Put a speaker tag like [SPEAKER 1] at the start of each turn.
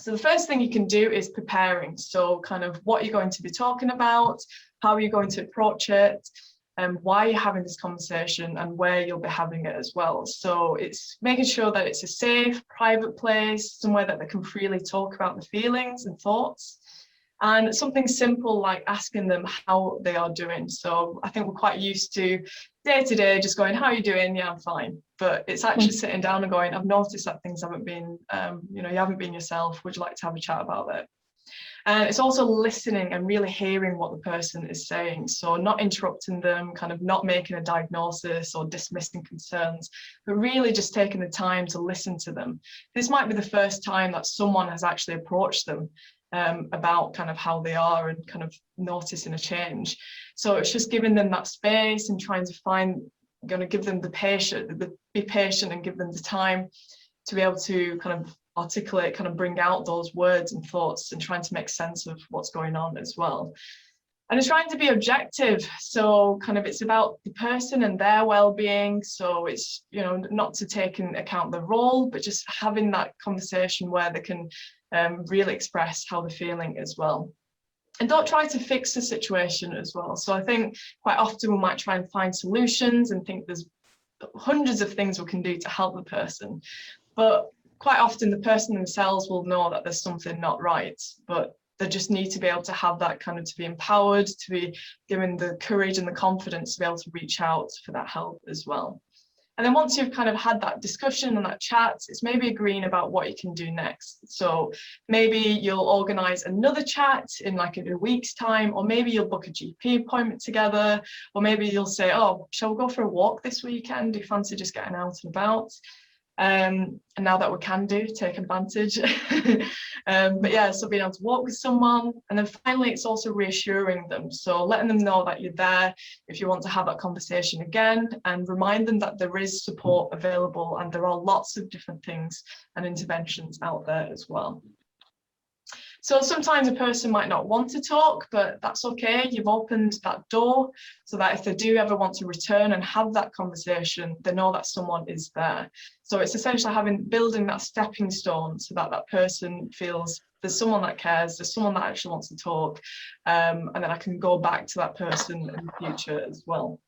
[SPEAKER 1] So the first thing you can do is preparing. So kind of what you're going to be talking about, how you're going to approach it, and why you're having this conversation and where you'll be having it as well. So it's making sure that it's a safe, private place, somewhere that they can freely talk about the feelings and thoughts. And something simple like asking them how they are doing. So I think we're quite used to day to day just going, how are you doing? Yeah, I'm fine. But it's actually sitting down and going, I've noticed that things haven't been, you haven't been yourself. Would you like to have a chat about it? And it's also listening and really hearing what the person is saying. So not interrupting them, kind of not making a diagnosis or dismissing concerns, but really just taking the time to listen to them. This might be the first time that someone has actually approached them about kind of how they are and kind of noticing a change. So it's just giving them that space and trying to give them be patient and give them the time to be able to kind of articulate, kind of bring out those words and thoughts and trying to make sense of what's going on as well. And it's trying to be objective. So kind of it's about the person and their well-being. So it's, not to take into account the role, but just having that conversation where they can really express how they're feeling as well. And don't try to fix the situation as well. So I think quite often we might try and find solutions and think there's hundreds of things we can do to help the person. But quite often the person themselves will know that there's something not right, but they just need to be able to have that kind of, to be empowered, to be given the courage and the confidence to be able to reach out for that help as well. And then once you've kind of had that discussion and that chat, it's maybe agreeing about what you can do next. So maybe you'll organise another chat in like a week's time, or maybe you'll book a GP appointment together, or maybe you'll say, oh, shall we go for a walk this weekend? Do you fancy just getting out and about? And now that we can take advantage. But yeah, so being able to walk with someone. And then finally, it's also reassuring them. So letting them know that you're there if you want to have that conversation again, and remind them that there is support available and there are lots of different things and interventions out there as well. So sometimes a person might not want to talk, but that's okay. You've opened that door so that if they do ever want to return and have that conversation, they know that someone is there. So it's essentially building that stepping stone so that that person feels there's someone that cares, there's someone that actually wants to talk, and then I can go back to that person in the future as well.